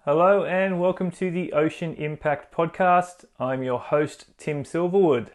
Hello and welcome to the Ocean Impact Podcast. I'm your host, Tim Silverwood.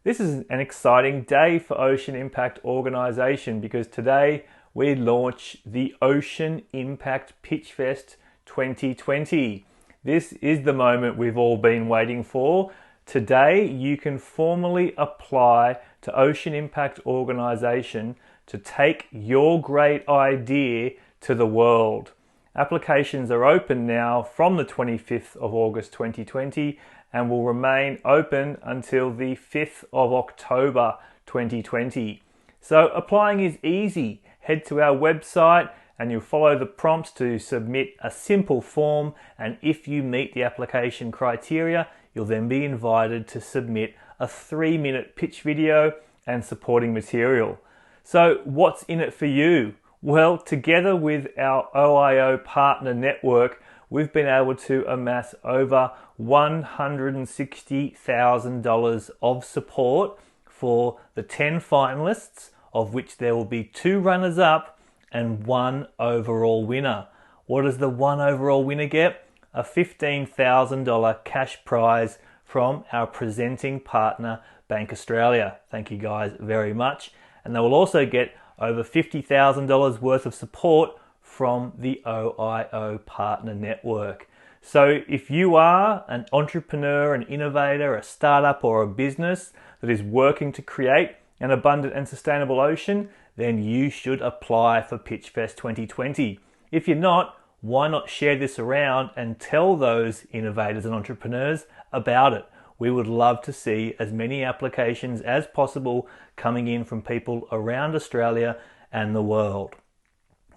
This is an exciting day for Ocean Impact Organisation because today we launch the Ocean Impact Pitchfest 2020. This is the moment we've all been waiting for. Today you can formally apply to Ocean Impact Organisation to take your great idea to the world. Applications are open now from the 25th of August 2020 and will remain open until the 5th of October 2020. So applying is easy. Head to our website and you'll follow the prompts to submit a simple form, and if you meet the application criteria, you'll then be invited to submit a 3-minute pitch video and supporting material. So what's in it for you? Well, together with our OIO partner network, we've been able to amass over $160,000 of support for the 10 finalists, of which there will be 2 runners-up and 1 overall winner. What does the 1 overall winner get? A $15,000 cash prize from our presenting partner, Bank Australia. Thank you guys very much. And they will also get over $50,000 worth of support from the OIO Partner Network. So if you are an entrepreneur, an innovator, a startup or a business that is working to create an abundant and sustainable ocean, then you should apply for Pitchfest 2020. If you're not, why not share this around and tell those innovators and entrepreneurs about it? We would love to see as many applications as possible coming in from people around Australia and the world.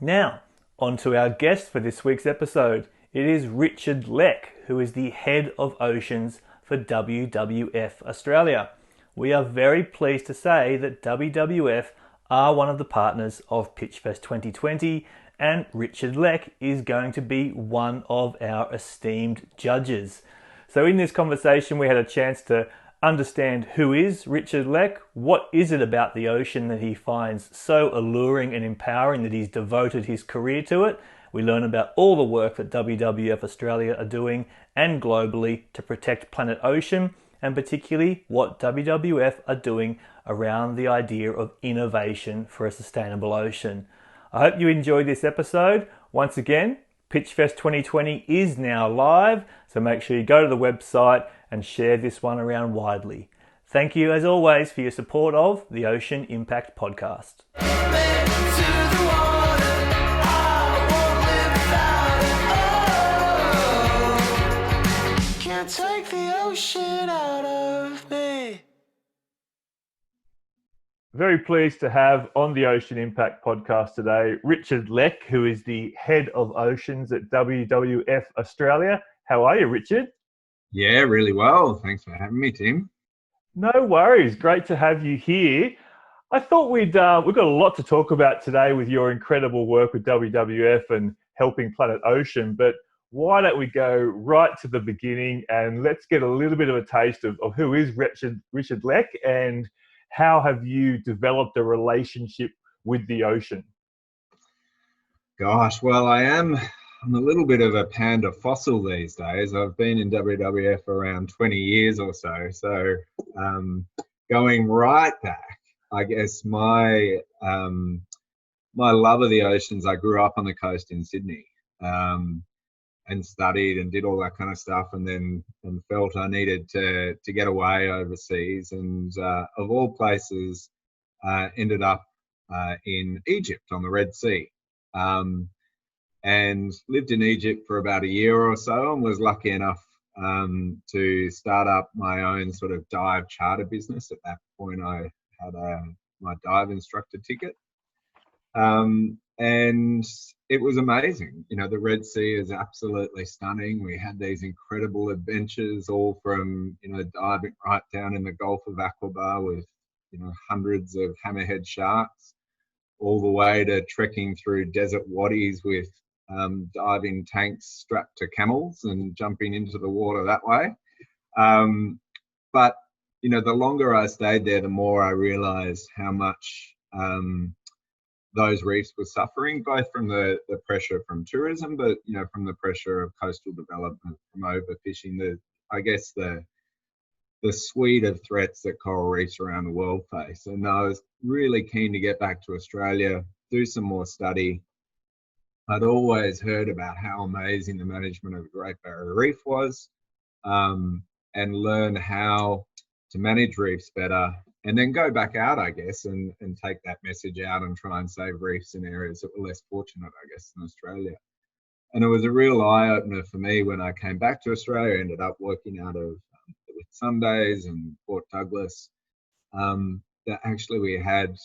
Now, on to our guest for this week's episode. It is Richard Leck, who is the head of oceans for WWF Australia. We are very pleased to say that WWF are one of the partners of Pitchfest 2020, and Richard Leck is going to be one of our esteemed judges. So in this conversation, we had a chance to understand who is Richard Leck, what is it about the ocean that he finds so alluring and empowering that he's devoted his career to it. We learn about all the work that WWF Australia are doing and globally to protect planet ocean, and particularly what WWF are doing around the idea of innovation for a sustainable ocean. I hope you enjoyed this episode. Once again, Pitchfest 2020 is now live, so make sure you go to the website and share this one around widely. Thank you as always for your support of the Ocean Impact Podcast. Can't take the ocean out of me. Very pleased to have on the Ocean Impact Podcast today Richard Leck, who is the head of oceans at WWF Australia. How are you, Richard? Yeah, really well. Thanks for having me, Tim. No worries. Great to have you here. I thought we've got a lot to talk about today with your incredible work with WWF and helping Planet Ocean, but why don't we go right to the beginning and let's get a little bit of a taste of who is Richard Leck and how have you developed a relationship with the ocean? Gosh, well, I'm a little bit of a panda fossil these days. I've been in WWF around 20 years or so. So going right back, I guess my love of the oceans, I grew up on the coast in Sydney and studied and did all that kind of stuff, and then felt I needed to get away overseas, and of all places ended up in Egypt on the Red Sea. And lived in Egypt for about a year or so, and was lucky enough to start up my own sort of dive charter business. At that point, I had my dive instructor ticket. And it was amazing. You know, the Red Sea is absolutely stunning. We had these incredible adventures, all from, diving right down in the Gulf of Aqaba with, hundreds of hammerhead sharks, all the way to trekking through desert wadis with diving tanks strapped to camels and jumping into the water that way. But, the longer I stayed there, the more I realized how much those reefs were suffering, both from the pressure from tourism, but from the pressure of coastal development, from overfishing. I guess the suite of threats that coral reefs around the world face. And I was really keen to get back to Australia, do some more study. I'd always heard about how amazing the management of the Great Barrier Reef was, and learn how to manage reefs better, and then go back out, I guess, and take that message out and try and save reefs in areas that were less fortunate, I guess, than Australia. And it was a real eye-opener for me when I came back to Australia. I ended up working out of Sundays and Port Douglas, that actually we had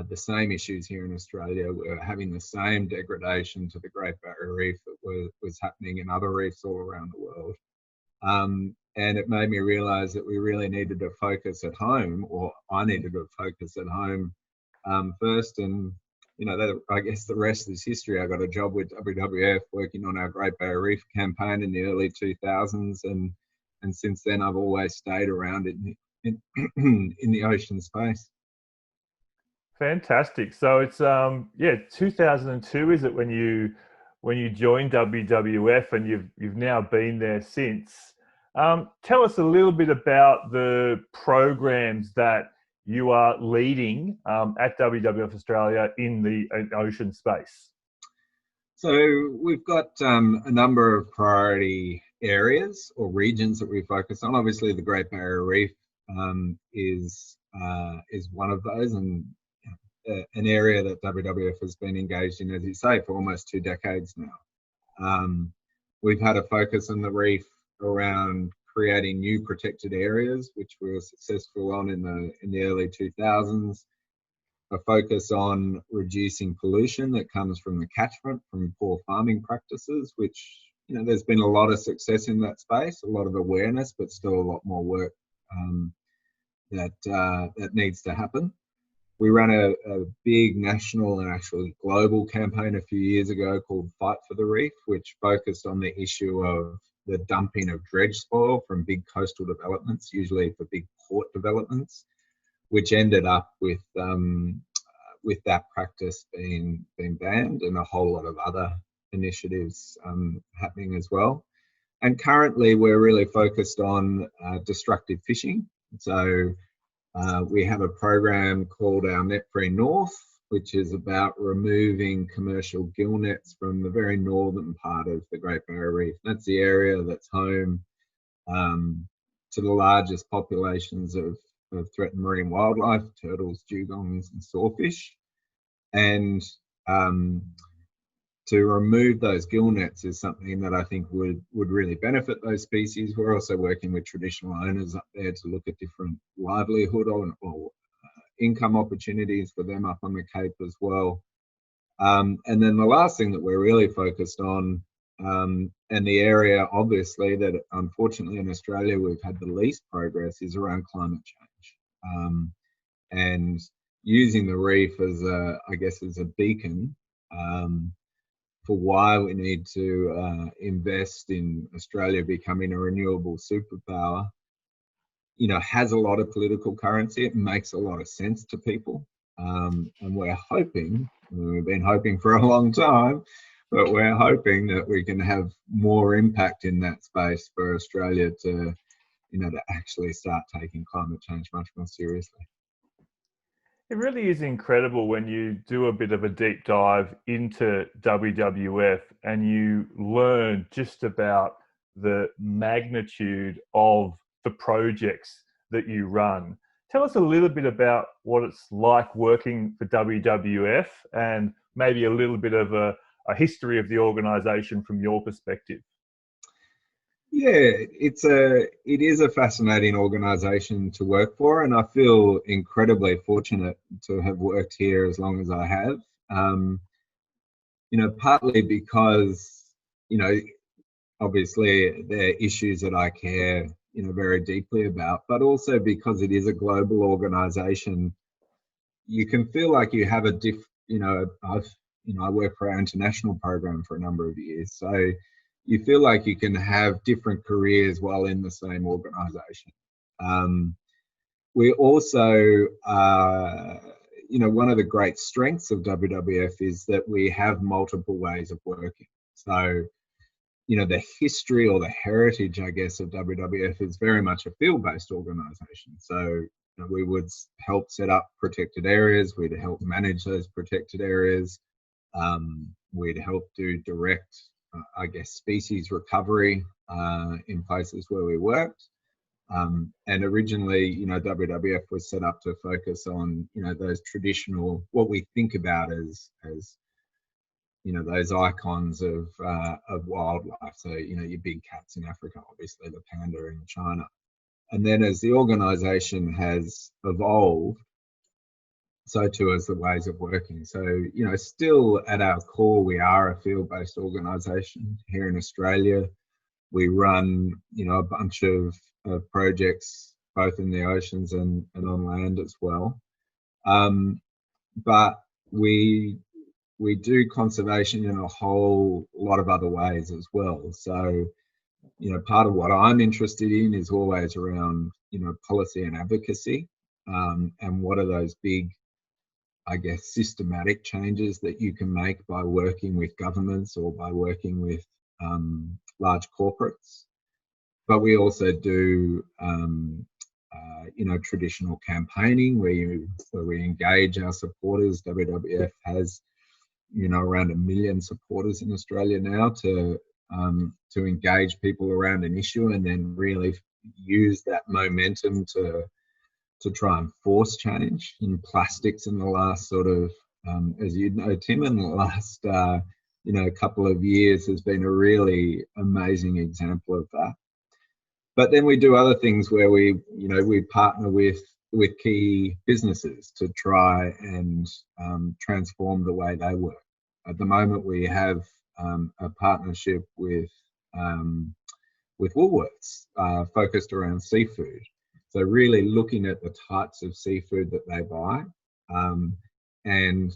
the same issues here in Australia. We were having the same degradation to the Great Barrier Reef that was happening in other reefs all around the world. And it made me realize that we really needed to focus at home, or I needed to focus at home first. And, I guess the rest is history. I got a job with WWF working on our Great Barrier Reef campaign in the early 2000s. And since then, I've always stayed around in the ocean space. Fantastic. So it's 2002, is it, when you joined WWF, and you've now been there since. Tell us a little bit about the programs that you are leading at WWF Australia in the ocean space. So we've got a number of priority areas or regions that we focus on. Obviously, the Great Barrier Reef is one of those, and an area that WWF has been engaged in, as you say, for almost 2 decades now. We've had a focus on the reef around creating new protected areas, which we were successful on in the early 2000s. A focus on reducing pollution that comes from the catchment, from poor farming practices, which, there's been a lot of success in that space, a lot of awareness, but still a lot more work that needs to happen. We ran a big national and actually global campaign a few years ago called Fight for the Reef, which focused on the issue of the dumping of dredge spoil from big coastal developments, usually for big port developments, which ended up with that practice being banned, and a whole lot of other initiatives happening as well. And currently, we're really focused on destructive fishing. So we have a program called our Net Free North, which is about removing commercial gill nets from the very northern part of the Great Barrier Reef. That's the area that's home to the largest populations of threatened marine wildlife, turtles, dugongs, and sawfish. And to remove those gill nets is something that I think would really benefit those species. We're also working with traditional owners up there to look at different livelihood or income opportunities for them up on the Cape as well. And then the last thing that we're really focused on, and the area obviously that unfortunately in Australia we've had the least progress, is around climate change. And using the reef as a beacon for why we need to invest in Australia becoming a renewable superpower, has a lot of political currency. It makes a lot of sense to people. And we're hoping, we've been hoping for a long time, but we're hoping that we can have more impact in that space for Australia to actually start taking climate change much more seriously. It really is incredible when you do a bit of a deep dive into WWF and you learn just about the magnitude of the projects that you run. Tell us a little bit about what it's like working for WWF, and maybe a little bit of a history of the organisation from your perspective. Yeah, it is a fascinating organisation to work for, and I feel incredibly fortunate to have worked here as long as I have. Partly because, obviously there are issues that I care, very deeply about, but also because it is a global organisation. You can feel like you have I work for our international program for a number of years, so you feel like you can have different careers while in the same organisation. We also, one of the great strengths of WWF is that we have multiple ways of working. So, the history or the heritage, I guess, of WWF is very much a field-based organisation. So, we would help set up protected areas. We'd help manage those protected areas. We'd help do direct, species recovery in places where we worked. And originally, WWF was set up to focus on, those traditional, what we think about as those icons of wildlife. So, your big cats in Africa, obviously the panda in China. And then as the organisation has evolved, so too as the ways of working. So, still at our core, we are a field-based organisation here in Australia. We run, a bunch of projects, both in the oceans and on land as well. But we do conservation in a whole lot of other ways as well. So, part of what I'm interested in is always around, policy and advocacy, and what are those big, systematic changes that you can make by working with governments or by working with large corporates. But we also do, traditional campaigning where we engage our supporters. WWF has, around 1 million supporters in Australia now to engage people around an issue, and then really use that momentum to try and force change. In plastics in the last sort of, as you know, Tim, in the last couple of years has been a really amazing example of that. But then we do other things where we partner with key businesses to try and transform the way they work. At the moment, we have a partnership with Woolworths focused around seafood. So really looking at the types of seafood that they buy, and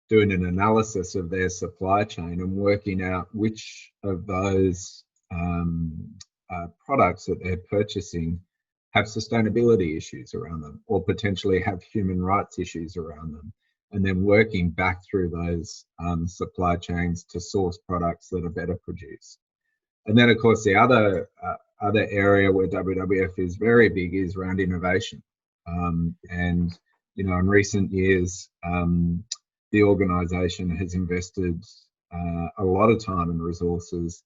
doing an analysis of their supply chain and working out which of those products that they're purchasing have sustainability issues around them, or potentially have human rights issues around them, and then working back through those supply chains to source products that are better produced. And then, of course, the other area where WWF is very big is around innovation. And in recent years, the organisation has invested a lot of time and resources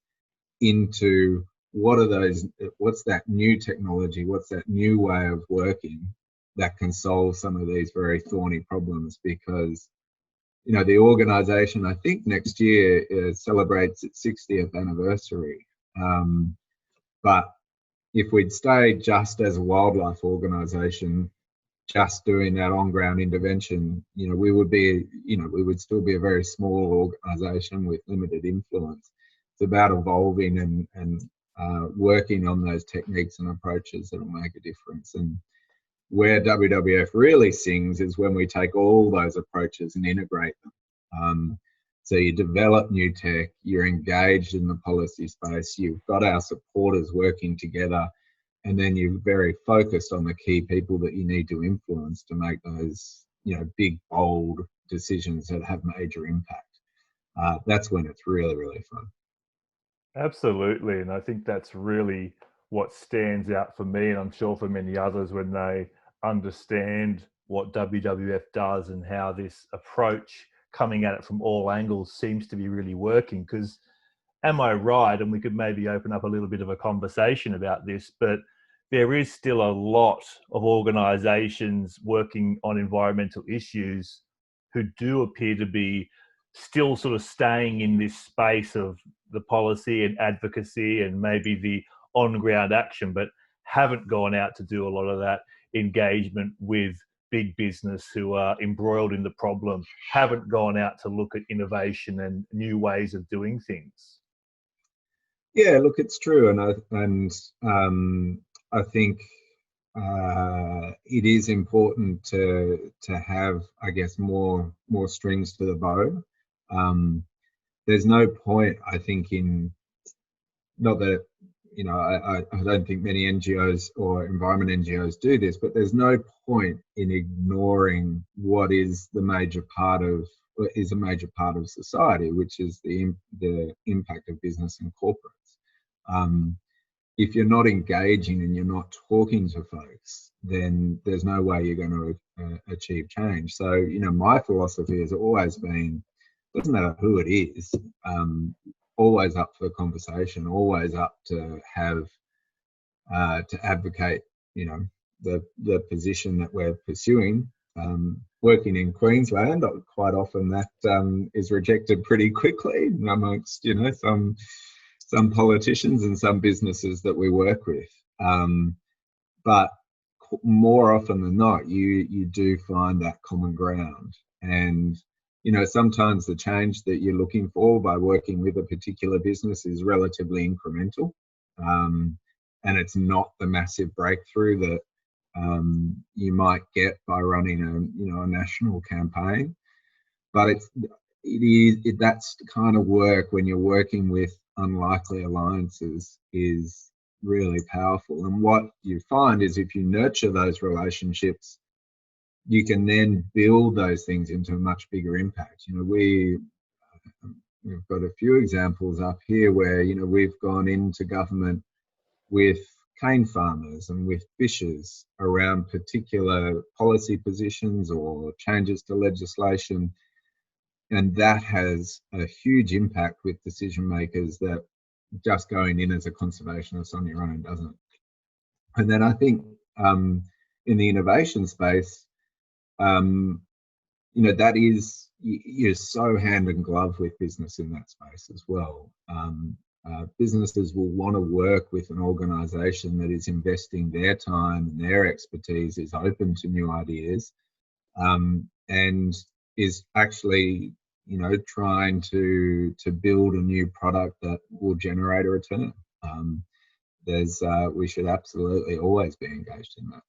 into what's that new technology, what's that new way of working that can solve some of these very thorny problems. Because, the organisation, I think next year celebrates its 60th anniversary. But if we'd stayed just as a wildlife organisation, just doing that on-ground intervention, we would still be a very small organisation with limited influence. It's about evolving and working on those techniques and approaches that will make a difference. And where WWF really sings is when we take all those approaches and integrate them. So you develop new tech, you're engaged in the policy space, you've got our supporters working together, and then you're very focused on the key people that you need to influence to make those, big, bold decisions that have major impact. That's when it's really, really fun. Absolutely. And I think that's really what stands out for me, and I'm sure for many others, when they understand what WWF does and how this approach, coming at it from all angles, seems to be really working. Because am I right, and we could maybe open up a little bit of a conversation about this, but there is still a lot of organisations working on environmental issues who do appear to be still sort of staying in this space of the policy and advocacy and maybe the on-ground action, but haven't gone out to do a lot of that engagement with big business who are embroiled in the problem, haven't gone out to look at innovation and new ways of doing things. Yeah, look, it's true, and I think it is important to have, I guess, more strings to the bow. There's no point, I think, in, not that I don't think many NGOs or environment NGOs do this, but there's no point in ignoring what is a major part of society, which is the impact of business and corporates. If you're not engaging and you're not talking to folks, then there's no way you're going to achieve change. So, my philosophy has always been, doesn't matter who it is, always up for conversation, always up to have to advocate, the position that we're pursuing. Working in Queensland, quite often that is rejected pretty quickly amongst, some politicians and some businesses that we work with. But more often than not, you do find that common ground. And, sometimes the change that you're looking for by working with a particular business is relatively incremental. And it's not the massive breakthrough that you might get by running a national campaign. But that's the kind of work, when you're working with unlikely alliances, is really powerful. And what you find is, if you nurture those relationships, you can then build those things into a much bigger impact. We've got a few examples up here where, we've gone into government with cane farmers and with fishers around particular policy positions or changes to legislation. And that has a huge impact with decision makers that just going in as a conservationist on your own doesn't. And then I think in the innovation space, that is, you're so hand in glove with business in that space as well. Businesses will want to work with an organisation that is investing their time and their expertise, is open to new ideas, and is actually, trying to build a new product that will generate a return. We should absolutely always be engaged in that.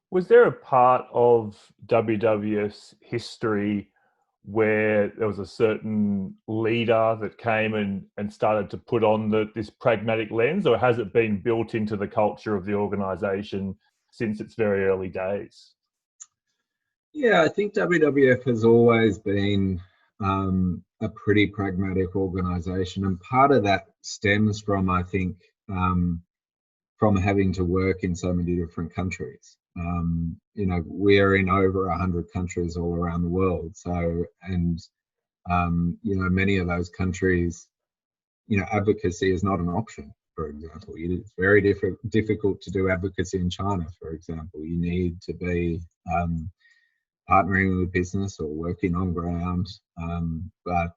Was there a part of WWF's history where there was a certain leader that came and started to put on this pragmatic lens, or has it been built into the culture of the organisation since its very early days? Yeah, I think WWF has always been a pretty pragmatic organisation, and part of that stems from, I think, from having to work in so many different countries. We're in over 100 countries all around the world. So, and, many of those countries, advocacy is not an option, for example. It's very difficult to do advocacy in China, for example. You need to be partnering with business or working on ground, but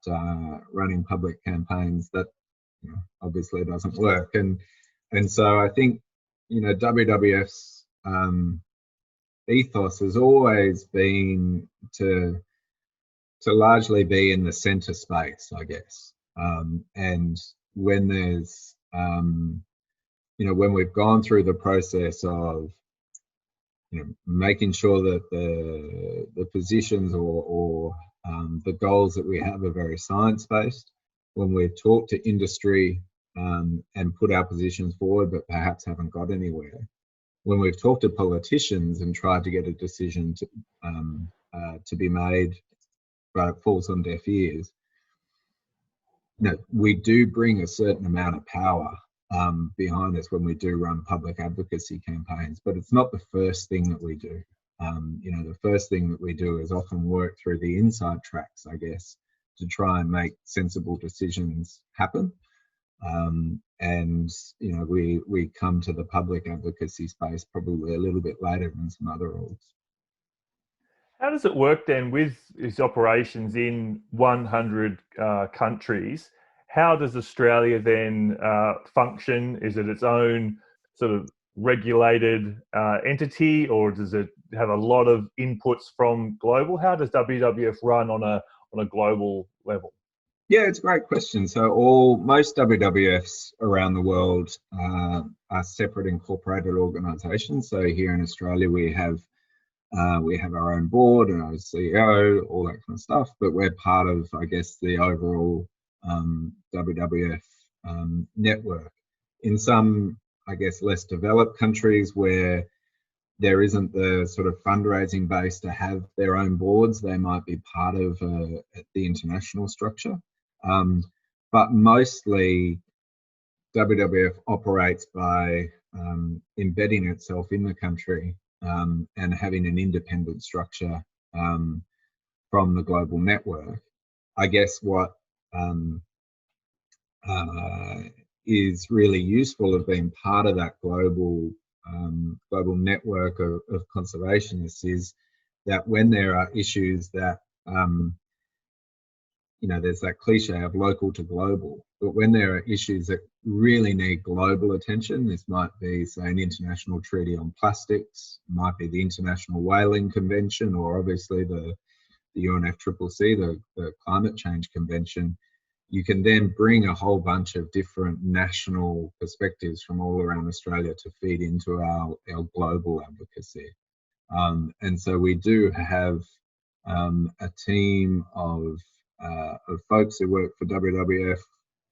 running public campaigns, that obviously doesn't work. And so I think, WWF's ethos has always been to largely be in the centre space, I guess. And when there's, when we've gone through the process of, making sure that the positions or the goals that we have are very science-based, when we've talked to industry and put our positions forward but perhaps haven't got anywhere, when we've talked to politicians and tried to get a decision to be made but it falls on deaf ears, we do bring a certain amount of power behind us when we do run public advocacy campaigns, but it's not the first thing that we do. The first thing that we do is often work through the inside tracks, I guess, to try and make sensible decisions happen. And we come to the public advocacy space probably a little bit later than some other orgs. How does it work then with these operations in 100 countries? How does Australia then function? Is it its own sort of regulated entity, or does it have a lot of inputs from global? How does WWF run on a global level? Yeah, it's a great question. So most WWFs around the world are separate incorporated organisations. So here in Australia, we have our own board and our CEO, all that kind of stuff. But we're part of, I guess, the overall WWF network. in some, I guess, less developed countries where there isn't the sort of fundraising base to have their own boards, they might be part of the international structure. But mostly WWF operates by embedding itself in the country and having an independent structure from the global network. I guess what is really useful of being part of that global network of conservationists is that when there are issues that there's that cliche of local to global, but when there are issues that really need global attention, this might be, say, an international treaty on plastics, might be the International Whaling Convention, or obviously the UNFCCC, the Climate Change Convention. You can then bring a whole bunch of different national perspectives from all around Australia to feed into our global advocacy. And so we do have a team of folks who work for WWF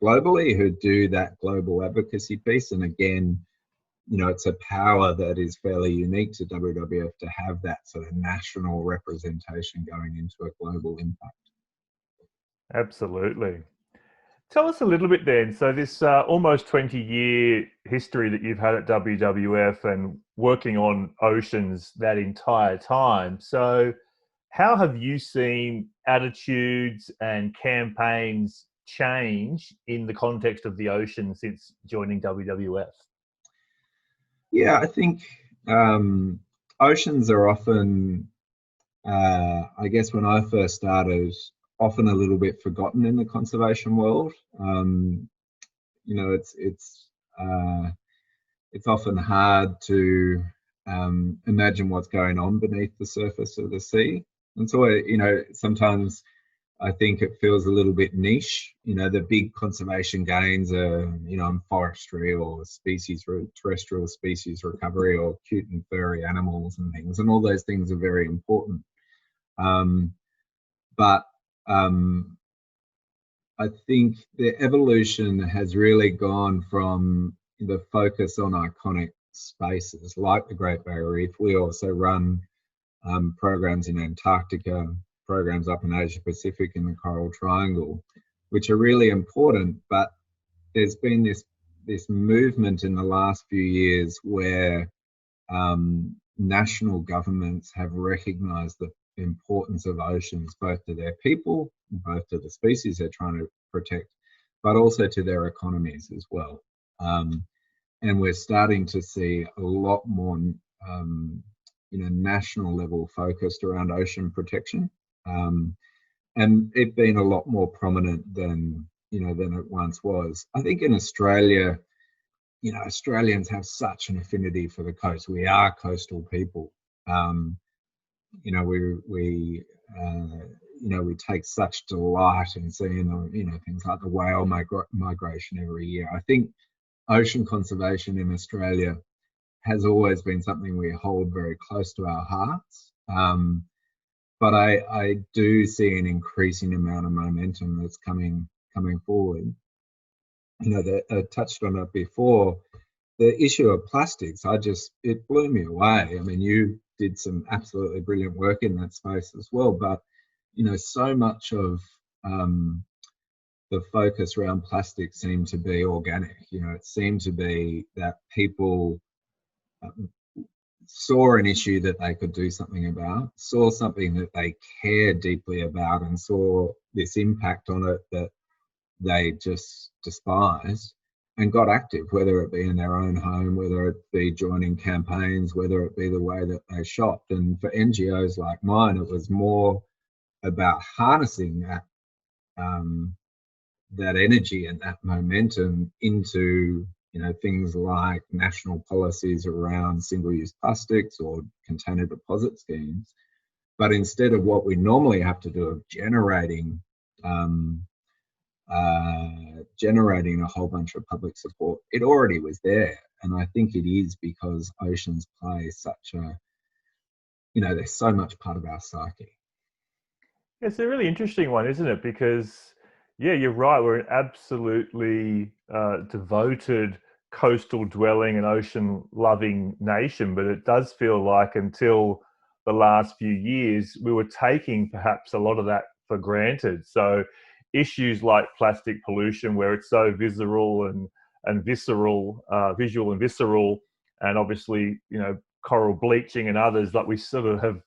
globally who do that global advocacy piece. And again, it's a power that is fairly unique to WWF to have that sort of national representation going into a global impact. Absolutely. Tell us a little bit then. So this almost 20-year history that you've had at WWF and working on oceans that entire time. So how have you seen attitudes and campaigns change in the context of the ocean since joining WWF? Yeah, I think oceans are often, I guess when I first started, often a little bit forgotten in the conservation world. It's often hard to imagine what's going on beneath the surface of the sea. And so, sometimes I think it feels a little bit niche. The big conservation gains are, in forestry or terrestrial species recovery or cute and furry animals and things. And all those things are very important. But I think the evolution has really gone from the focus on iconic spaces like the Great Barrier Reef. We also run programs in Antarctica, programs up in Asia Pacific in the Coral Triangle, which are really important. But there's been this movement in the last few years where national governments have recognized the importance of oceans, both to their people, both to the species they're trying to protect, but also to their economies as well. And we're starting to see a lot more national level focused around ocean protection, and it being a lot more prominent than it once was. I think in Australia, Australians have such an affinity for the coast. We are coastal people. We take such delight in seeing things like the whale migration every year. I think ocean conservation in Australia has always been something we hold very close to our hearts. But I do see an increasing amount of momentum that's coming forward. I touched on it before. The issue of plastics, it blew me away. I mean, you did some absolutely brilliant work in that space as well. But, so much of the focus around plastic seemed to be organic. It seemed to be that people saw an issue that they could do something about, saw something that they cared deeply about, and saw this impact on it that they just despised, and got active, whether it be in their own home, whether it be joining campaigns, whether it be the way that they shopped. And for NGOs like mine, it was more about harnessing that energy and that momentum into things like national policies around single-use plastics or container deposit schemes. But instead of what we normally have to do of generating a whole bunch of public support, it already was there. And I think it is because oceans play such a, they're so much part of our psyche. It's a really interesting one, isn't it? Because, yeah, you're right. We're an absolutely devoted coastal dwelling and ocean loving nation, but it does feel like until the last few years, we were taking perhaps a lot of that for granted. So issues like plastic pollution, where it's so visceral and visceral, visual and visceral, and obviously, coral bleaching and others, like we sort of have,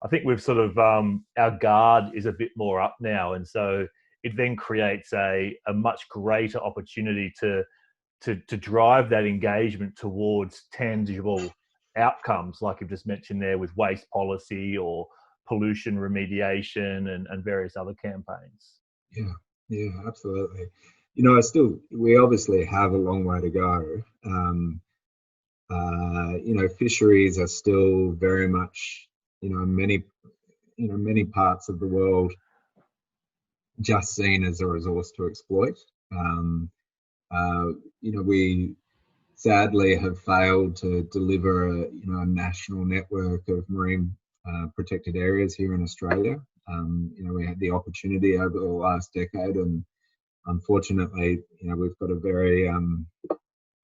I think we've sort of, our guard is a bit more up now. And so it then creates a much greater opportunity to drive that engagement towards tangible outcomes, like you've just mentioned there with waste policy or pollution remediation and various other campaigns. Yeah, absolutely. We obviously have a long way to go. Fisheries are still very much, many parts of the world just seen as a resource to exploit. We sadly have failed to deliver a national network of marine protected areas here in Australia. We had the opportunity over the last decade, and unfortunately, we've got a very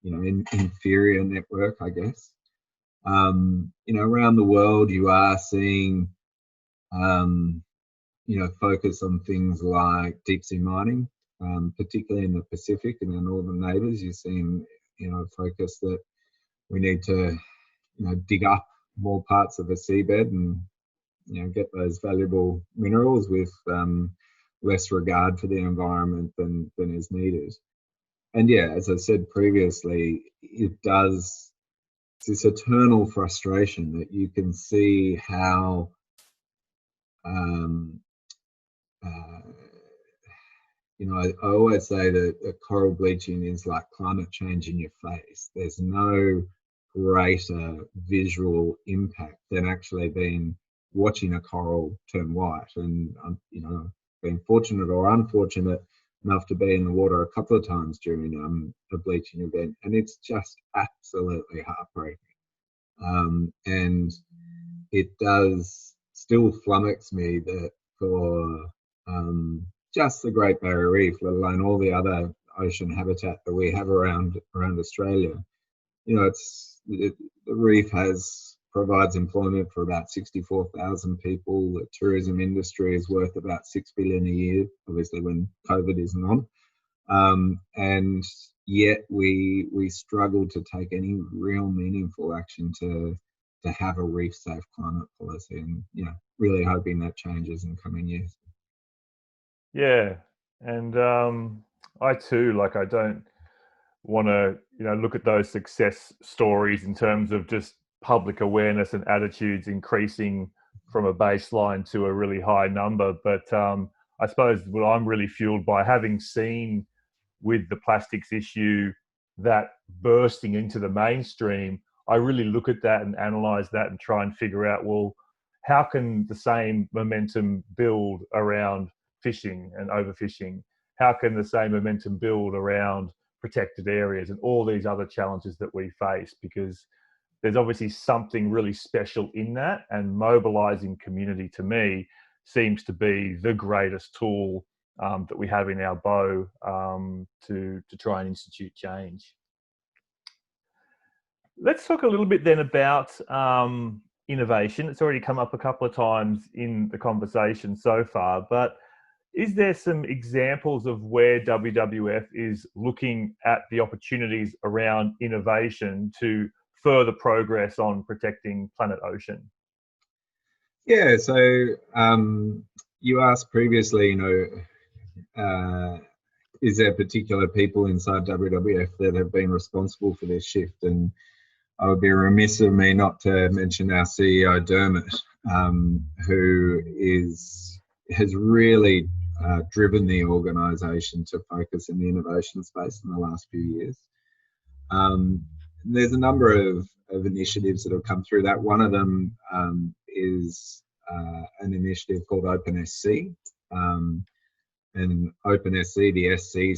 inferior network, I guess. Around the world, you are seeing focus on things like deep sea mining, particularly in the Pacific and our northern neighbours. You're seeing, focus that we need to, dig up more parts of the seabed and, get those valuable minerals with less regard for the environment than is needed. And yeah, as I said previously, it's this eternal frustration that you can see how I always say that coral bleaching is like climate change in your face. There's no greater visual impact than actually watching a coral turn white. And being fortunate or unfortunate enough to be in the water a couple of times during a bleaching event, and it's just absolutely heartbreaking. And it does still flummox me that for just the Great Barrier Reef, let alone all the other ocean habitat that we have around Australia, the reef provides employment for about 64,000 people. The tourism industry is worth about $6 billion a year, obviously when COVID isn't on. And yet we struggle to take any real meaningful action to have a reef safe climate policy, and really hoping that changes in coming years. Yeah, and I too, I don't want to, look at those success stories in terms of just public awareness and attitudes increasing from a baseline to a really high number. But I suppose what I'm really fueled by, having seen with the plastics issue that bursting into the mainstream, I really look at that and analyze that and try and figure out, well, how can the same momentum build around fishing and overfishing? How can the same momentum build around protected areas and all these other challenges that we face? Because there's obviously something really special in that, and mobilizing community to me seems to be the greatest tool that we have in our bow to try and institute change. Let's talk a little bit then about innovation. It's already come up a couple of times in the conversation so far, but is there some examples of where WWF is looking at the opportunities around innovation to further progress on protecting planet ocean? Yeah, so you asked previously, is there particular people inside WWF that have been responsible for this shift? And I would be remiss of me not to mention our CEO, Dermot, who has really driven the organisation to focus in the innovation space in the last few years. There's a number of initiatives that have come through that. One of them is an initiative called OpenSC. And OpenSC, the SC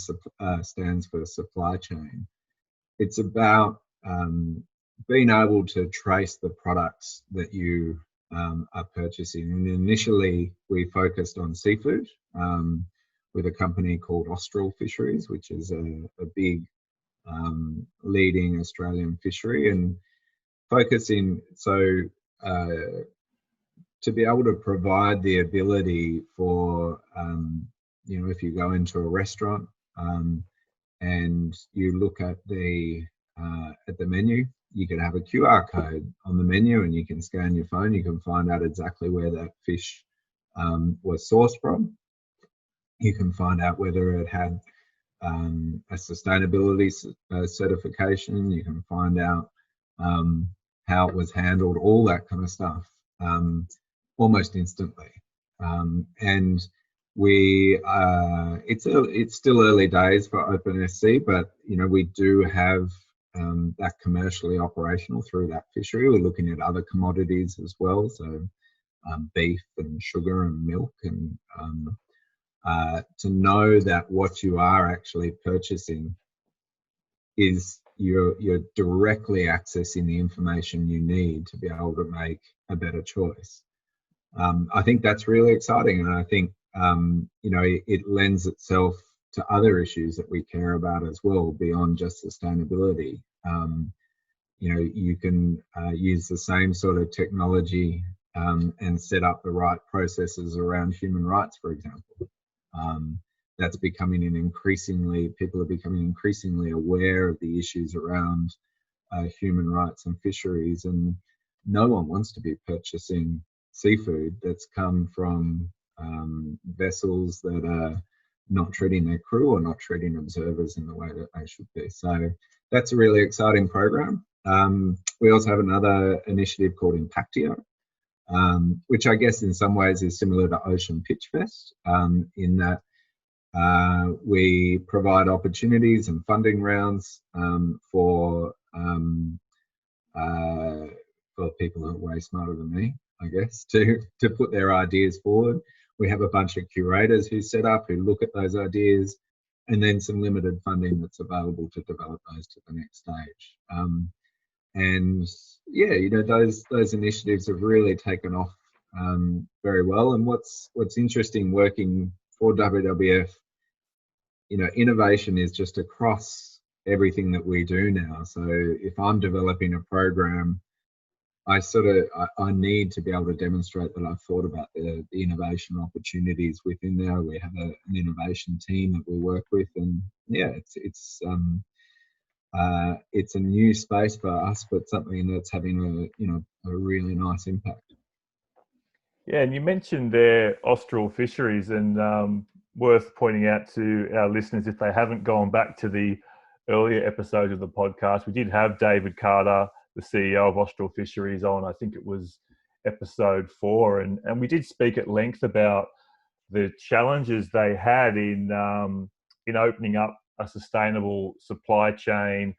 stands for supply chain. It's about being able to trace the products that you are purchasing. And initially, we focused on seafood with a company called Austral fisheries, which is a big leading Australian fishery, and focusing to be able to provide the ability for if you go into a restaurant and you look at the menu, you can have a QR code on the menu, and you can scan your phone. You can find out exactly where that fish was sourced from. You can find out whether it had a sustainability certification. You can find out how it was handled, all that kind of stuff, almost instantly. And it's still early days for OpenSC, but we do have that commercially operational through that fishery. We're looking at other commodities as well, so beef and sugar and milk, and to know that what you are actually purchasing is you're directly accessing the information you need to be able to make a better choice. I think that's really exciting, and I think it lends itself to other issues that we care about as well beyond just sustainability. You can use the same sort of technology and set up the right processes around human rights, for example. That's becoming people are becoming increasingly aware of the issues around human rights and fisheries, and no one wants to be purchasing seafood that's come from vessels that are not treating their crew or not treating observers in the way that they should be. So that's a really exciting program. We also have another initiative called Impactio, which I guess in some ways is similar to Ocean Pitchfest, in that we provide opportunities and funding rounds for people who are way smarter than me, I guess, to put their ideas forward. We have a bunch of curators who set up, who look at those ideas, and then some limited funding that's available to develop those to the next stage. And yeah, those initiatives have really taken off very well. And what's interesting working for WWF, innovation is just across everything that we do now. So if I'm developing a program, I need to be able to demonstrate that I've thought about the innovation opportunities within there. We have an innovation team that we work with, and yeah, it's a new space for us, but something that's having a really nice impact. Yeah, and you mentioned there Austral fisheries, and worth pointing out to our listeners, if they haven't gone back to the earlier episodes of the podcast, we did have David Carter, the CEO of Austral Fisheries, on. I think it was episode 4, and we did speak at length about the challenges they had in opening up a sustainable supply chain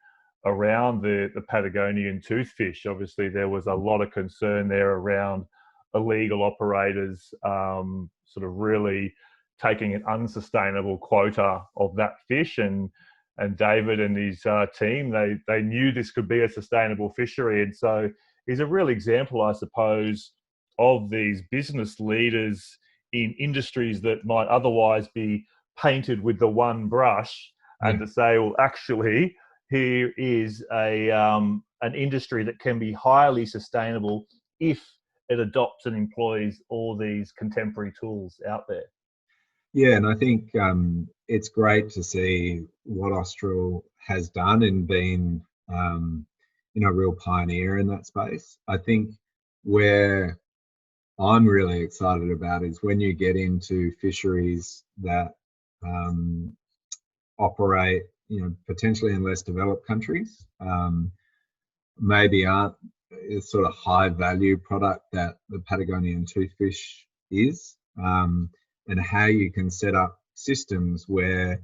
around the Patagonian toothfish. Obviously, there was a lot of concern there around illegal operators sort of really taking an unsustainable quota of that fish, and David and his team, they knew this could be a sustainable fishery. And so he's a real example, I suppose, of these business leaders in industries that might otherwise be painted with the one brush, and to say, well, actually, here is an industry that can be highly sustainable if it adopts and employs all these contemporary tools out there. Yeah, and I think it's great to see what Austral has done and been, a real pioneer in that space. I think where I'm really excited about is when you get into fisheries that operate, potentially in less developed countries, maybe aren't a sort of high value product that the Patagonian toothfish is. And how you can set up systems where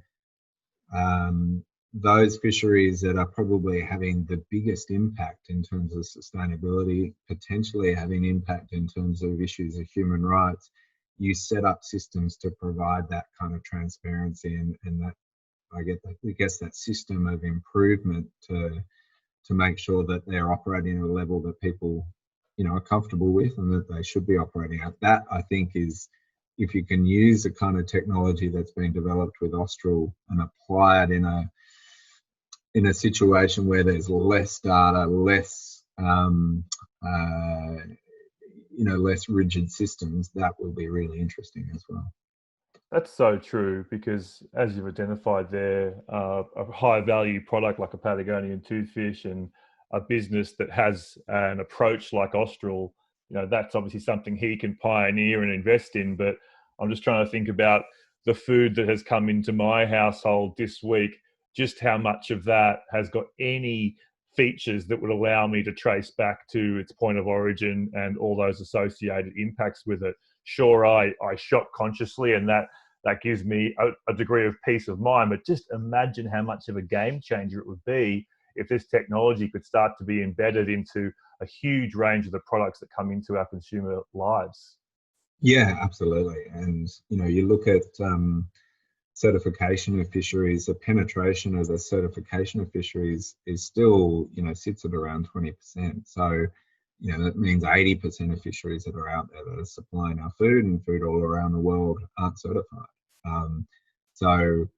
those fisheries that are probably having the biggest impact in terms of sustainability, potentially having impact in terms of issues of human rights, you set up systems to provide that kind of transparency and that, I guess that system of improvement to make sure that they're operating at a level that people, are comfortable with and that they should be operating at. That, I think, is, if you can use the kind of technology that's been developed with Austral and apply it in a in a situation where there's less data, less less rigid systems, that will be really interesting as well. That's so true, because as you've identified there, a high value product like a Patagonian toothfish and a business that has an approach like Austral, that's obviously something he can pioneer and invest in. But I'm just trying to think about the food that has come into my household this week, just how much of that has got any features that would allow me to trace back to its point of origin and all those associated impacts with it. Sure, I shop consciously, and that gives me a degree of peace of mind. But just imagine how much of a game changer it would be if this technology could start to be embedded into a huge range of the products that come into our consumer lives. Yeah, absolutely. And, you look at certification of fisheries, the penetration of the certification of fisheries is still, sits at around 20%. So, that means 80% of fisheries that are out there that are supplying our food and food all around the world aren't certified. So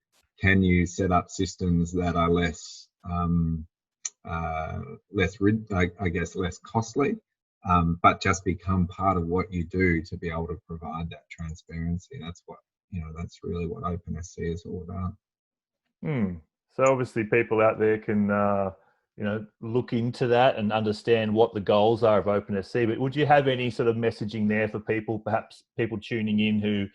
can you set up systems that are less costly, but just become part of what you do to be able to provide that transparency? That's really what OpenSC is all about. So obviously people out there can look into that and understand what the goals are of OpenSC. But would you have any sort of messaging there for people, perhaps people tuning in who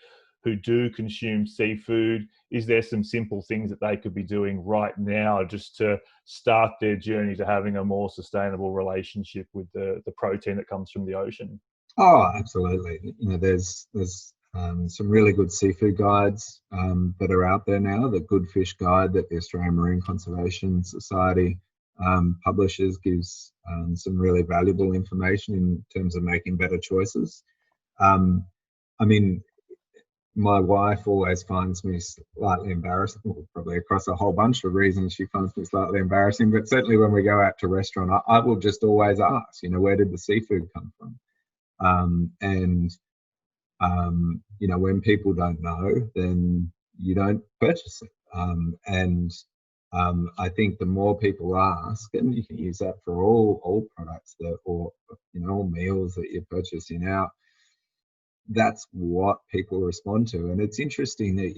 do consume seafood? Is there some simple things that they could be doing right now just to start their journey to having a more sustainable relationship with the protein that comes from the ocean? Oh, absolutely. There's some really good seafood guides that are out there now. The Good Fish Guide that the Australian Marine Conservation Society publishes gives some really valuable information in terms of making better choices. My wife always finds me slightly embarrassing, well, probably across a whole bunch of reasons she finds me slightly embarrassing, but certainly when we go out to a restaurant, I will just always ask, where did the seafood come from? When people don't know, then you don't purchase it. I think the more people ask, and you can use that for all products all meals that you're purchasing out, that's what people respond to. And it's interesting that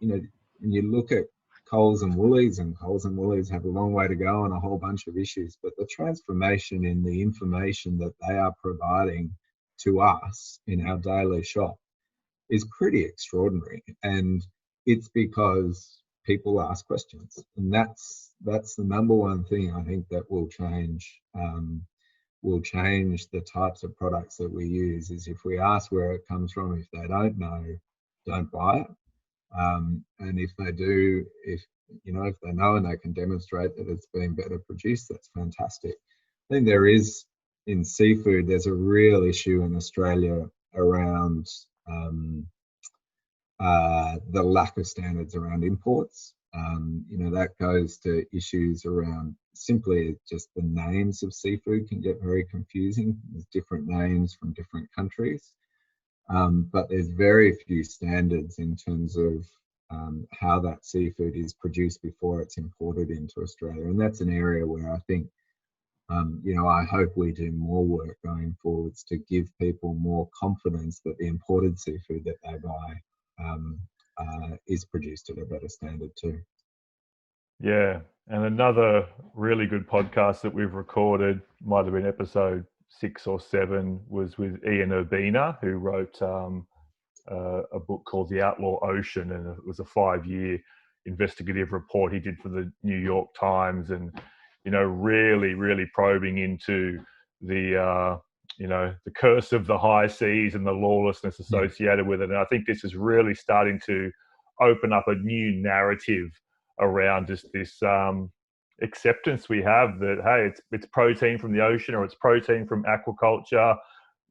when you look at Coles and Woolies have a long way to go on a whole bunch of issues, but the transformation in the information that they are providing to us in our daily shop is pretty extraordinary. And it's because people ask questions, and that's the number one thing I think that will change the types of products that we use. Is if we ask where it comes from. If they don't know, don't buy it. And if they do, if they know and they can demonstrate that it's been better produced, that's fantastic. I think there is, in seafood, there's a real issue in Australia around the lack of standards around imports. That goes to issues around simply just the names of seafood can get very confusing. There's different names from different countries, but there's very few standards in terms of how that seafood is produced before it's imported into Australia. And that's an area where I think, I hope we do more work going forwards to give people more confidence that the imported seafood that they buy is produced at a better standard too. Yeah, and another really good podcast that we've recorded, might have been episode 6 or 7, was with Ian Urbina, who wrote a book called The Outlaw Ocean, and it was a 5-year investigative report he did for the New York Times, and really probing into the the curse of the high seas and the lawlessness associated with it. And I think this is really starting to open up a new narrative around just this acceptance we have that, hey, it's protein from the ocean, or it's protein from aquaculture.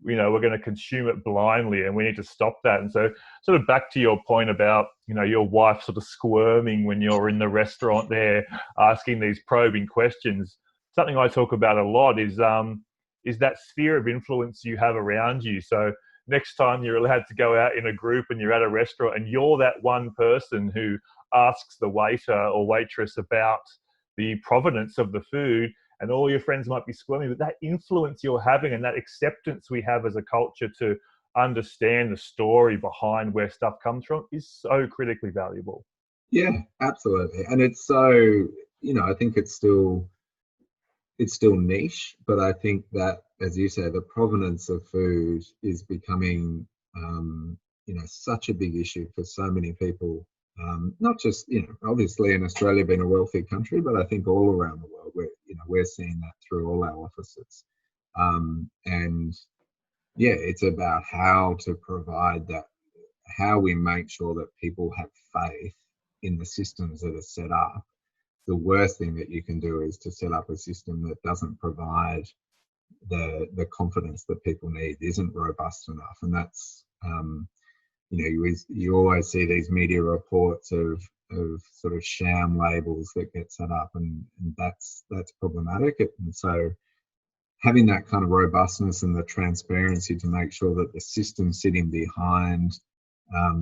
We're going to consume it blindly, and we need to stop that. And so, sort of back to your point about your wife sort of squirming when you're in the restaurant there asking these probing questions. Something I talk about a lot is that sphere of influence you have around you. So next time you're allowed to go out in a group and you're at a restaurant and you're that one person who asks the waiter or waitress about the provenance of the food, and all your friends might be squirming, but that influence you're having and that acceptance we have as a culture to understand the story behind where stuff comes from is so critically valuable. Yeah, absolutely. And it's so, I think it's still niche, but I think that, as you say, the provenance of food is becoming, such a big issue for so many people. Not just, obviously in Australia being a wealthy country, but I think all around the world, we're seeing that through all our offices. And yeah, it's about how to provide that, how we make sure that people have faith in the systems that are set up. The worst thing that you can do is to set up a system that doesn't provide the confidence that people need, isn't robust enough. And that's, you always see these media reports of sort of sham labels that get set up, and that's problematic. And so having that kind of robustness and the transparency to make sure that the system sitting behind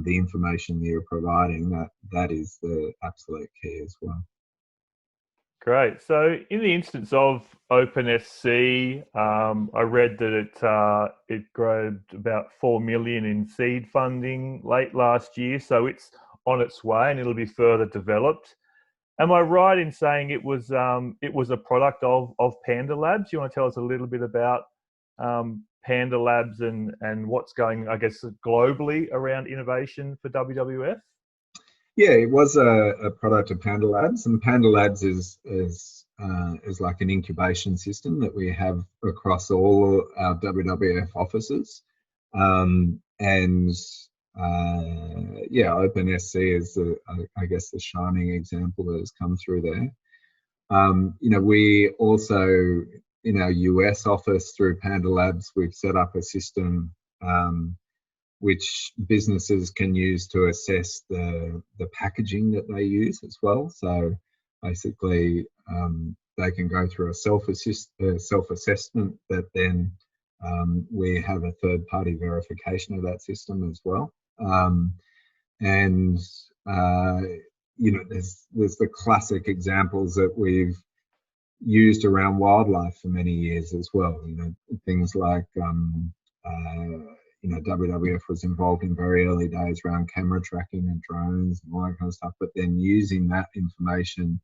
the information that you're providing, that is the absolute key as well. Great. So, in the instance of OpenSC, I read that it grabbed about 4 million in seed funding late last year. So it's on its way, and it'll be further developed. Am I right in saying it was a product of Panda Labs? You want to tell us a little bit about Panda Labs and what's going, I guess, globally around innovation for WWF? Yeah, it was a product of Panda Labs, and Panda Labs is like an incubation system that we have across all our WWF offices, and OpenSC is I guess the shining example that has come through there. We also, in our US office through Panda Labs, we've set up a system which businesses can use to assess the packaging that they use as well. So basically, they can go through a self-assessment that then we have a third-party verification of that system as well. There's the classic examples that we've used around wildlife for many years as well. Things like WWF was involved in very early days around camera tracking and drones and all that kind of stuff, but then using that information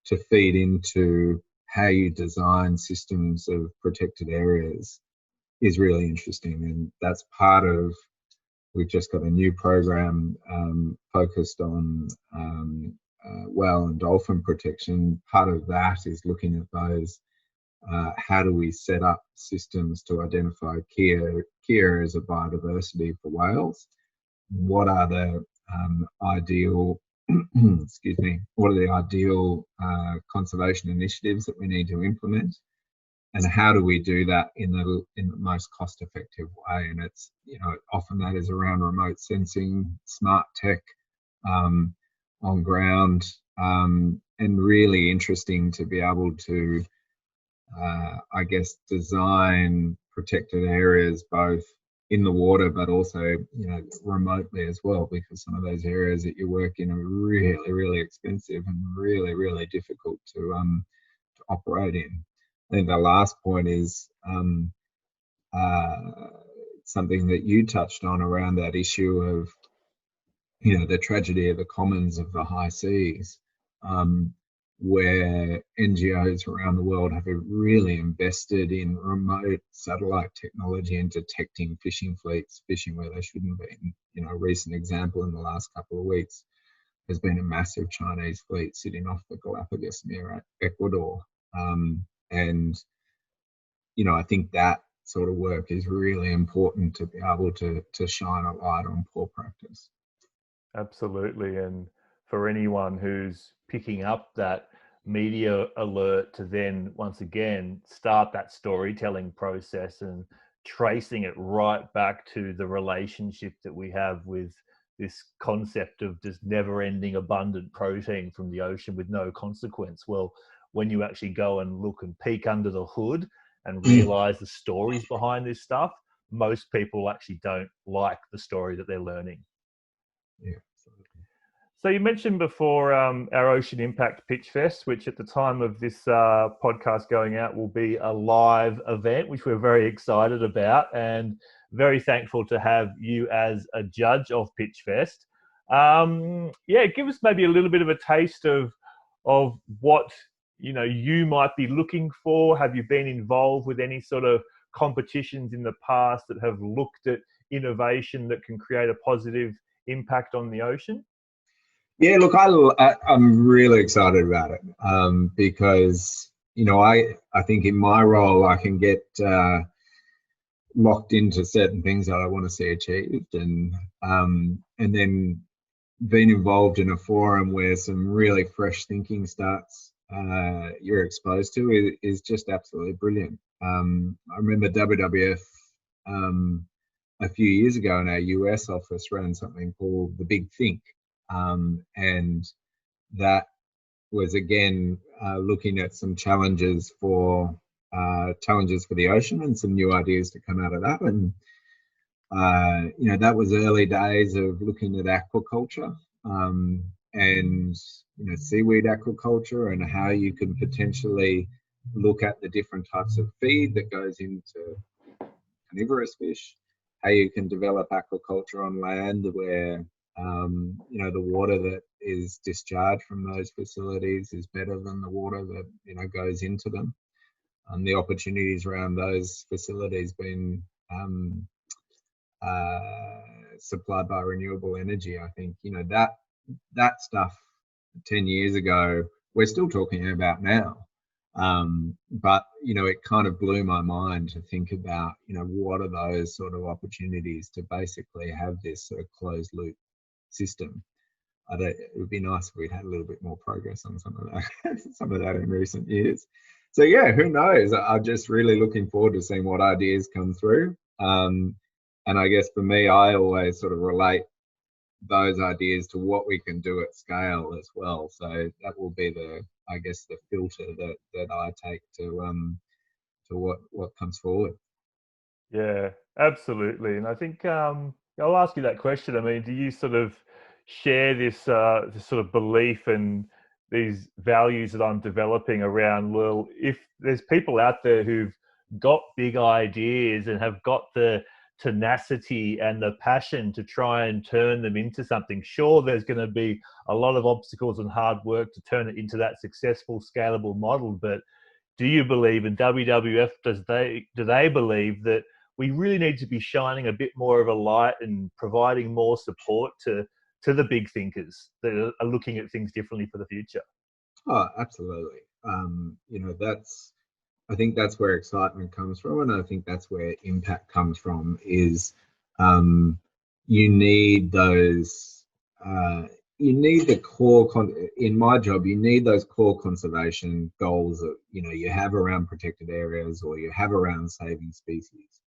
to feed into how you design systems of protected areas is really interesting. And that's part of, we've just got a new program focused on whale and dolphin protection. Part of that is looking at those. How do we set up systems to identify key areas of biodiversity for whales? What are the ideal, what are the ideal conservation initiatives that we need to implement? And how do we do that in the most cost-effective way? And it's, often that is around remote sensing, smart tech on ground, and really interesting to be able to design protected areas both in the water but also remotely as well, because some of those areas that you work in are really, really expensive and really, really difficult to operate in. I think the last point is something that you touched on around that issue of the tragedy of the commons of the high seas, where NGOs around the world have really invested in remote satellite technology and detecting fishing fleets fishing where they shouldn't be. A recent example in the last couple of weeks has been a massive Chinese fleet sitting off the Galapagos near Ecuador. I think that sort of work is really important to be able to shine a light on poor practice. Absolutely. And for anyone who's picking up that media alert to then once again start that storytelling process and tracing it right back to the relationship that we have with this concept of just never-ending abundant protein from the ocean with no consequence. Well, when you actually go and look and peek under the hood and realize the stories behind this stuff, most people actually don't like the story that they're learning. Yeah. So you mentioned before our Ocean Impact Pitchfest, which at the time of this podcast going out will be a live event, which we're very excited about and very thankful to have you as a judge of Pitchfest. Give us maybe a little bit of a taste of what you might be looking for. Have you been involved with any sort of competitions in the past that have looked at innovation that can create a positive impact on the ocean? Yeah, look, I'm really excited about it because I think in my role I can get locked into certain things that I want to see achieved, and then being involved in a forum where some really fresh thinking starts you're exposed to is just absolutely brilliant. I remember WWF a few years ago in our US office ran something called the Big Think. And that was again looking at some challenges for the ocean and some new ideas to come out of that. And that was early days of looking at aquaculture and seaweed aquaculture and how you can potentially look at the different types of feed that goes into carnivorous fish, how you can develop aquaculture on land where the water that is discharged from those facilities is better than the water that goes into them, and the opportunities around those facilities being supplied by renewable energy. I think that stuff 10 years ago we're still talking about now, but it kind of blew my mind to think about what are those sort of opportunities to basically have this sort of closed loop system. It would be nice if we'd had a little bit more progress on some of that in recent years. So yeah, who knows? I'm just really looking forward to seeing what ideas come through. And I guess for me, I always sort of relate those ideas to what we can do at scale as well. So that will be the filter that I take to what comes forward. Yeah, absolutely. And I think I'll ask you that question. I mean, do you sort of share this sort of belief and these values that I'm developing around, well, if there's people out there who've got big ideas and have got the tenacity and the passion to try and turn them into something, sure, there's going to be a lot of obstacles and hard work to turn it into that successful, scalable model. But do you believe, in WWF, do they believe that we really need to be shining a bit more of a light and providing more support to the big thinkers that are looking at things differently for the future? Oh, absolutely. I think that's where excitement comes from, and I think that's where impact comes from. Is you need those. You need the core. In my job, you need those core conservation goals that you have around protected areas or you have around saving species.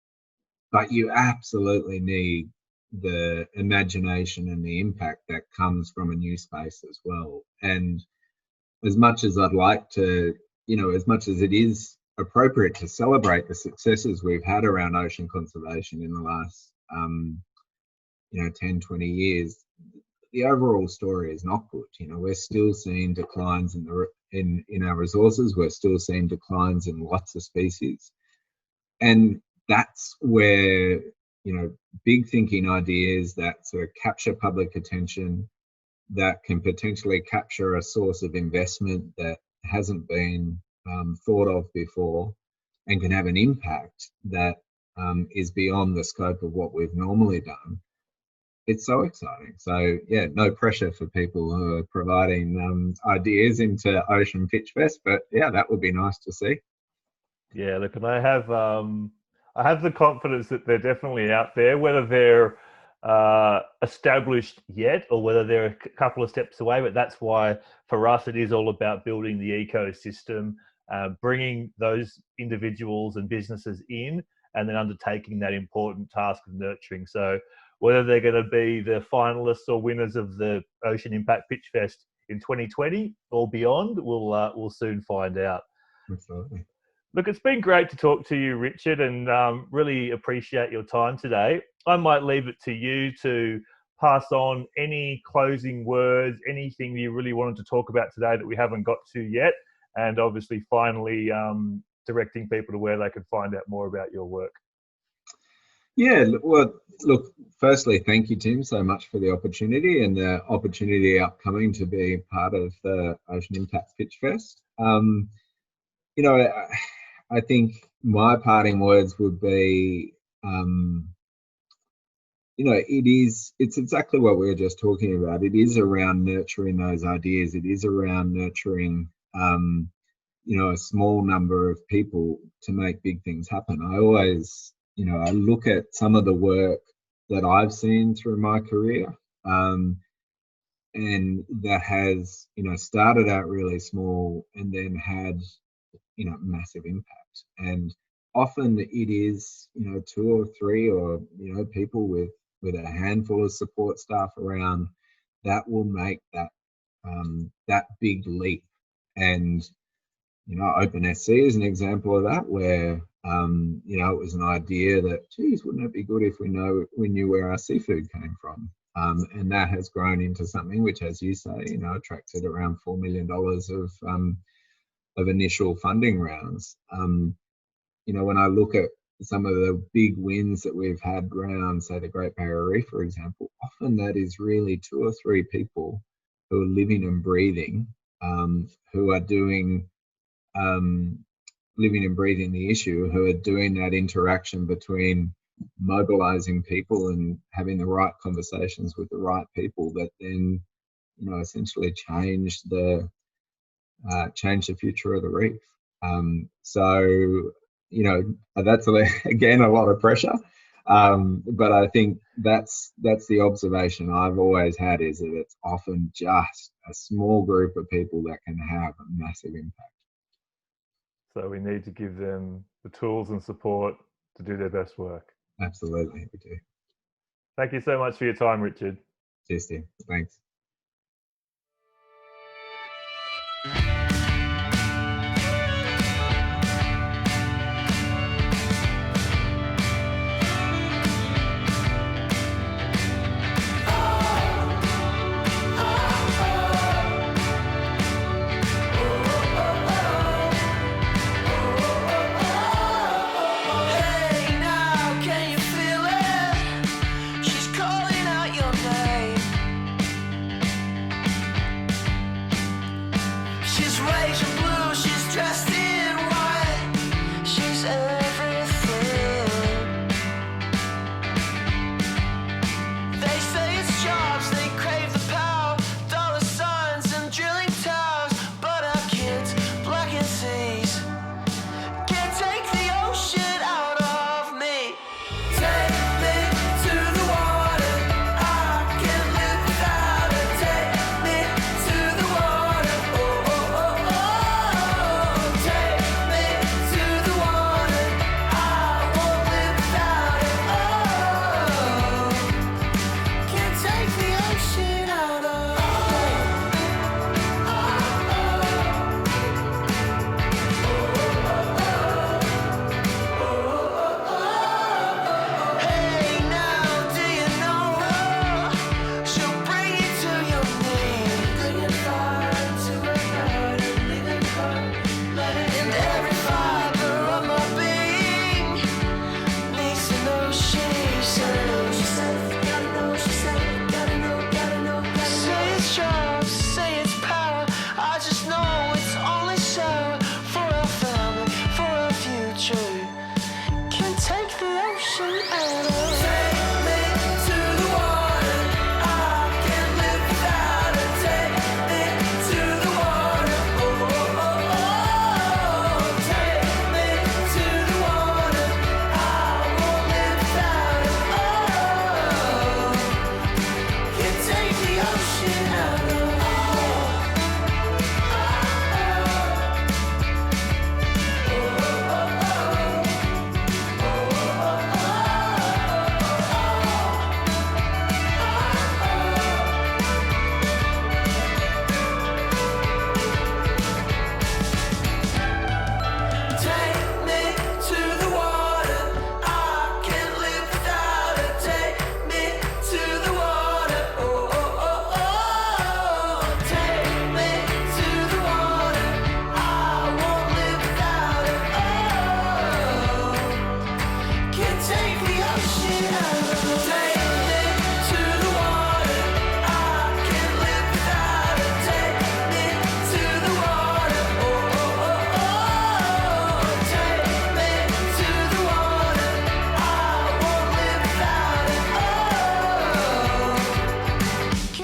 But you absolutely need the imagination and the impact that comes from a new space as well. And as much as I'd like to, as much as it is appropriate to celebrate the successes we've had around ocean conservation in the last 10, 20 years, the overall story is not good. We're still seeing declines in our resources. We're still seeing declines in lots of species. And that's where, big thinking ideas that sort of capture public attention, that can potentially capture a source of investment that hasn't been thought of before and can have an impact that is beyond the scope of what we've normally done. It's so exciting. So yeah, no pressure for people who are providing ideas into Ocean Pitchfest, but yeah, that would be nice to see. Yeah, look, and I have the confidence that they're definitely out there, whether they're established yet or whether they're a couple of steps away. But that's why for us, it is all about building the ecosystem, bringing those individuals and businesses in, and then undertaking that important task of nurturing. So whether they're going to be the finalists or winners of the Ocean Impact Pitchfest in 2020 or beyond, we'll soon find out. Absolutely. Look, it's been great to talk to you, Richard, and really appreciate your time today. I might leave it to you to pass on any closing words, anything you really wanted to talk about today that we haven't got to yet, and obviously finally directing people to where they can find out more about your work. Yeah, well, look, firstly, thank you, Tim, so much for the opportunity and the opportunity upcoming to be part of the Ocean Impact Pitchfest. You know, I think my parting words would be, you know, it's exactly what we were just talking about. It is around nurturing those ideas. It is around nurturing, you know, a small number of people to make big things happen. I always, you know, I look at some of the work that I've seen through my career, and that has, you know, started out really small and then had, you know, massive impact. And often it is, you know, 2 or 3 or, you know, people with a handful of support staff around that will make that that big leap. And you know, OpenSC is an example of that, where you know, it was an idea that, geez, wouldn't it be good if we knew where our seafood came from, and that has grown into something which, as you say, you know, attracted around $4 million of initial funding rounds. You know, when I look at some of the big wins that we've had around, say, the Great Barrier Reef, for example, often that is really 2 or 3 people who are living and breathing, who are doing, living and breathing the issue, who are doing that interaction between mobilizing people and having the right conversations with the right people that then, you know, essentially change the future of the reef. So, you know, that's again a lot of pressure, but I think that's the observation I've always had, is that it's often just a small group of people that can have a massive impact. So we need to give them the tools and support to do their best work. Absolutely, we do. Thank you so much for your time, Richard. Cheers, Tim. Thanks.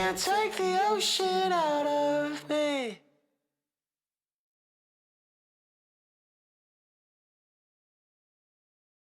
can't take the ocean out of me.